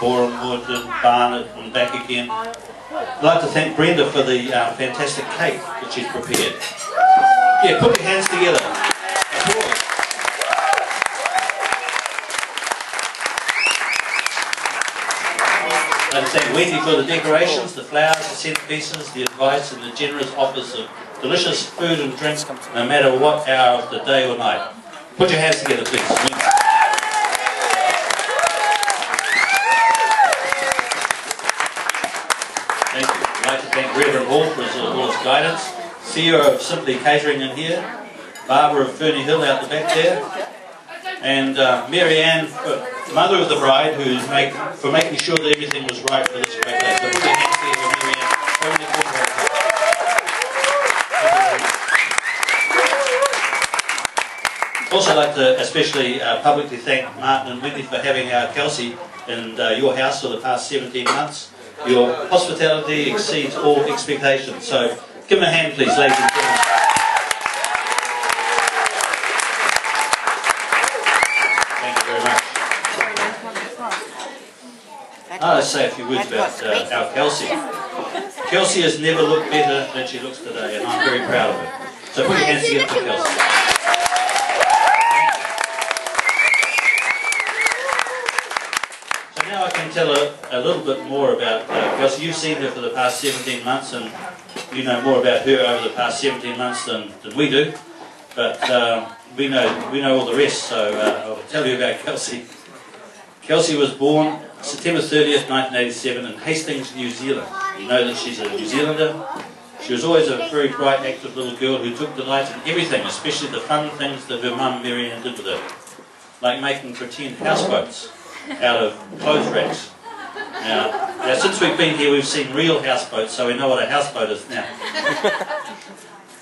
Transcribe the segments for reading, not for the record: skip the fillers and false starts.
Bournemouth and Barnet and back again. I'd like to thank Brenda for the fantastic cake that she's prepared. Yeah, put your hands together. Applause. I'd like to thank Wendy for the decorations, the flowers, the centerpieces, the advice and the generous offers of delicious food and drink no matter what hour of the day or night. Put your hands together, please. Thank you. I'd like to thank Reverend Hall for all his guidance, CEO of Simply Catering in here, Barbara of Ferny Hill out the back there, and Mary Ann, mother of the bride, for making sure that everything was right for this great day. So put your hands together, Mary Ann. Also, I'd like to especially publicly thank Martin and Wendy for having Kelsey in your house for the past 17 months. Your hospitality exceeds all expectations. So, give them a hand, please, ladies and gentlemen. Thank you very much. I'll say a few words about our Kelsey. Kelsey has never looked better than she looks today, and I'm very proud of her. So, put your hands together for Kelsey. Now I can tell a little bit more about Kelsey. You've seen her for the past 17 months and you know more about her over the past 17 months than we do. But we know all the rest, so I'll tell you about Kelsey. Kelsey was born September 30th, 1987 in Hastings, New Zealand. You know that she's a New Zealander. She was always a very bright, active little girl who took delight in everything, especially the fun things that her mum, Mary Ann, did with her. Like making pretend houseboats out of clothes racks. Now, since we've been here, we've seen real houseboats, so we know what a houseboat is now.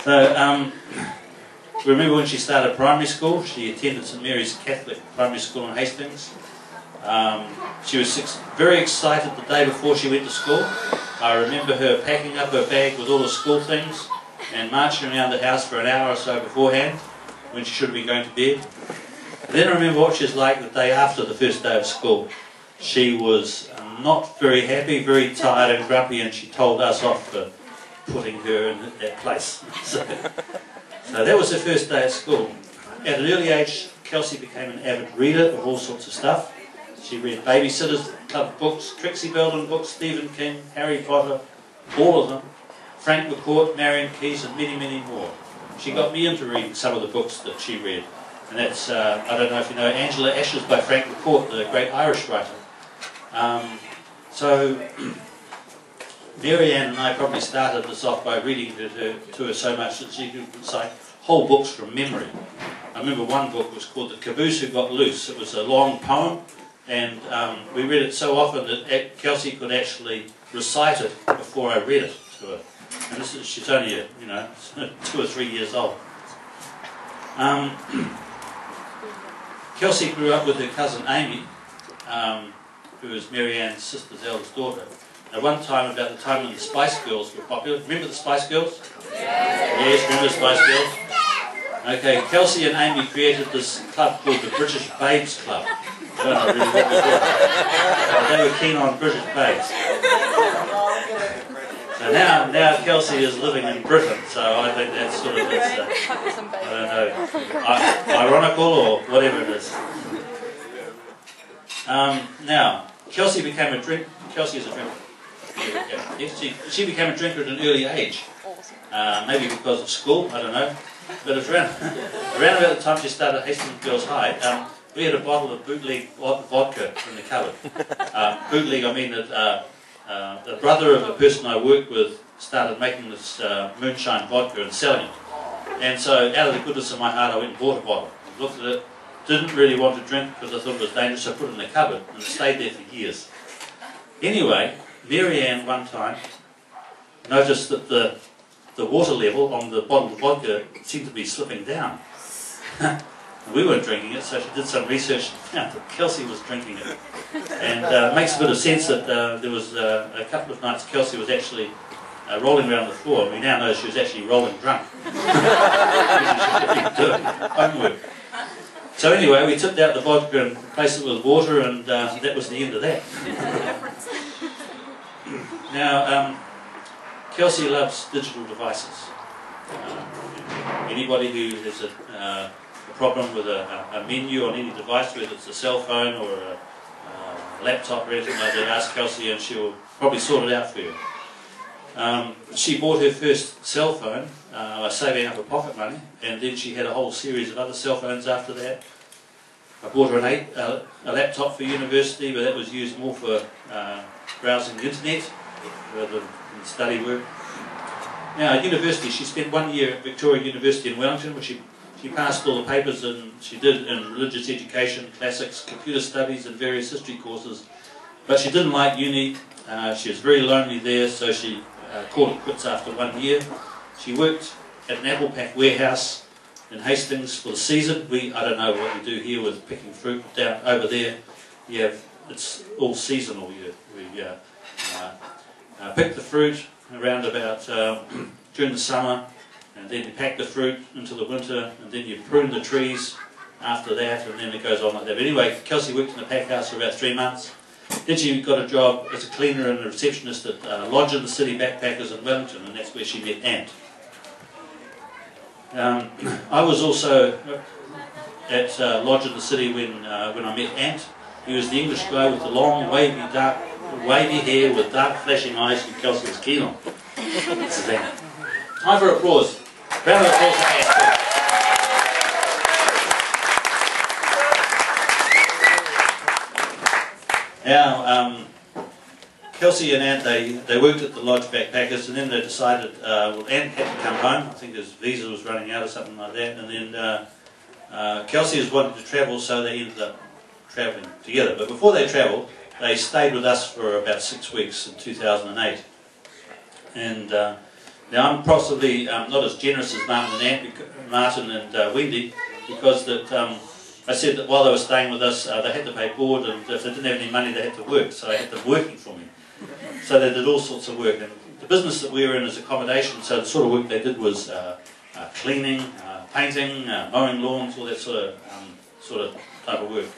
So, remember when she started primary school? She attended St Mary's Catholic Primary School in Hastings. She was very excited the day before she went to school. I remember her packing up her bag with all the school things and marching around the house for an hour or so beforehand when she should have been going to bed. Then I remember what she was like the day after the first day of school. She was not very happy, very tired and grumpy, and she told us off for putting her in that place. So that was her first day at school. At an early age, Kelsey became an avid reader of all sorts of stuff. She read Babysitters Club books, Trixie Belden books, Stephen King, Harry Potter, all of them, Frank McCourt, Marion Keyes, and many, many more. She got me into reading some of the books that she read. And that's, I don't know if you know, Angela Ashes by Frank McCourt, the great Irish writer. So, Mary Ann and I probably started this off by reading to her so much that she could recite whole books from memory. I remember one book was called The Caboose Who Got Loose. It was a long poem, and we read it so often that Kelsey could actually recite it before I read it to her. And she's only, 2 or 3 years old. Kelsey grew up with her cousin Amy, who was Mary Ann's sister's eldest daughter. At one time, about the time when the Spice Girls were popular, remember the Spice Girls? Yes, remember the Spice Girls? Okay, Kelsey and Amy created this club called the British Babes Club. I don't know really what they did, but they were keen on British babes. So now Kelsey is living in Britain, so I think that's sort of, I don't know, ironical or whatever it is. Now, Kelsey became a drinker. Kelsey is a drinker. Yes, she became a drinker at an early age. Maybe because of school, I don't know. But it's around about the time she started Hastings Girls High, we had a bottle of bootleg vodka in the cupboard. Bootleg, I mean that the brother of a person I worked with started making this moonshine vodka and selling it. And so out of the goodness of my heart I went and bought a bottle. Looked at it, didn't really want to drink because I thought it was dangerous, so I put it in the cupboard and it stayed there for years. Anyway, Mary Ann one time noticed that the water level on the bottle of vodka seemed to be slipping down. We weren't drinking it, so she did some research and found that Kelsey was drinking it. And it makes a bit of sense that there was a couple of nights Kelsey was actually rolling around the floor. We now know she was actually rolling drunk. Which she should be doing. Homework. So anyway, we tipped out the vodka and replaced it with water, and that was the end of that. Now, Kelsey loves digital devices. Anybody who has a problem with a menu on any device, whether it's a cell phone or a laptop or anything like that, ask Kelsey and she'll probably sort it out for you. She bought her first cell phone by saving up her pocket money, and then she had a whole series of other cell phones after that. I bought her a laptop for university, but that was used more for browsing the internet rather than study work. Now at university, she spent 1 year at Victoria University in Wellington, which she passed all the papers and she did in religious education, classics, computer studies and various history courses. But she didn't like uni. She was very lonely there, so she called it quits after 1 year. She worked at an apple pack warehouse in Hastings for the season. I don't know what you do here with picking fruit. Down over there, it's all seasonal. We pick the fruit around about during the summer, and then you pack the fruit into the winter, and then you prune the trees after that, and then it goes on like that. But anyway, Kelsey worked in the pack house for about 3 months. Then she got a job as a cleaner and a receptionist at Lodge in the City Backpackers in Wellington, and that's where she met Ant. I was also at Lodge in the City when I met Ant. He was the English guy with the long, wavy hair with dark, flashing eyes who Kelsey was keen on. This is Ant. Time for applause. Round of applause for Ant. Now, Kelsey and Ant, they worked at the Lodge Backpackers, and then they decided, well, Ant had to come home. I think his visa was running out or something like that, and then Kelsey was wanting to travel, so they ended up travelling together. But before they travelled, they stayed with us for about 6 weeks in 2008. And now I'm possibly not as generous as Martin and Wendy, because that I said that while they were staying with us, they had to pay board, and if they didn't have any money, they had to work. So I had them working for me. So they did all sorts of work. And the business that we were in is accommodation, so the sort of work they did was cleaning, painting, mowing lawns, all that sort of type of work.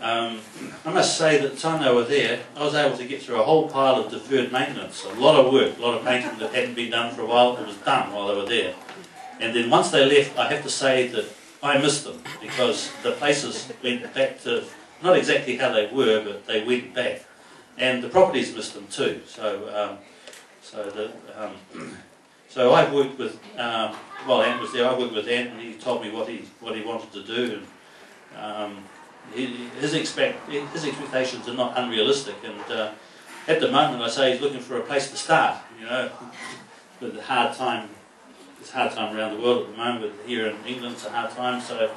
And I must say that the time they were there, I was able to get through a whole pile of deferred maintenance, a lot of work, a lot of painting that hadn't been done for a while. It was done while they were there. And then once they left, I have to say that I missed them, because the places went back to not exactly how they were, but they went back, and the properties missed them too. So, so I've worked with while Ant was there. I worked with Ant, and he told me what he wanted to do, and his expectations are not unrealistic. And at the moment, I say he's looking for a place to start. You know, with the hard time. It's a hard time around the world at the moment, but here in England it's a hard time. So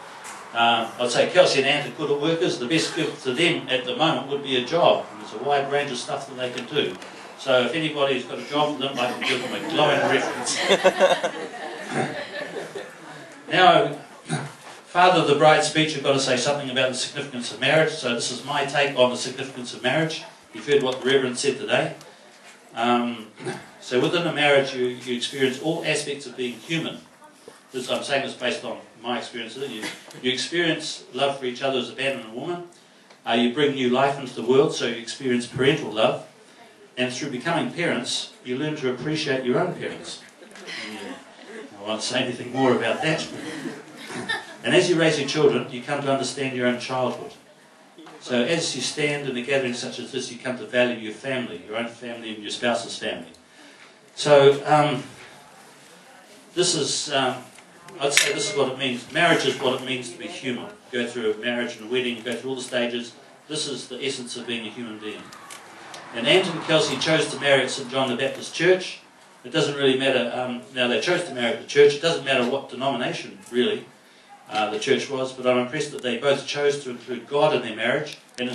I'd say Kelsey and Ant are good workers. The best gift to them at the moment would be a job. And there's a wide range of stuff that they can do. So if anybody's got a job for them, I can give them a glowing reference. Now, Father of the Bride's speech, I've got to say something about the significance of marriage. So this is my take on the significance of marriage. You've heard what the Reverend said today. So within a marriage, you experience all aspects of being human. I'm saying this based on my experience. You experience love for each other as a man and a woman. You bring new life into the world, so you experience parental love. And through becoming parents, you learn to appreciate your own parents. I won't say anything more about that. And as you raise your children, you come to understand your own childhood. So as you stand in a gathering such as this, you come to value your family, your own family and your spouse's family. So this is, I'd say this is what it means. Marriage is what it means to be human. You go through a marriage and a wedding, you go through all the stages. This is the essence of being a human being. And Ant and Kelsey chose to marry at St John the Baptist Church. It doesn't really matter, now they chose to marry at the church, it doesn't matter what denomination really the church was, but I'm impressed that they both chose to include God in their marriage. And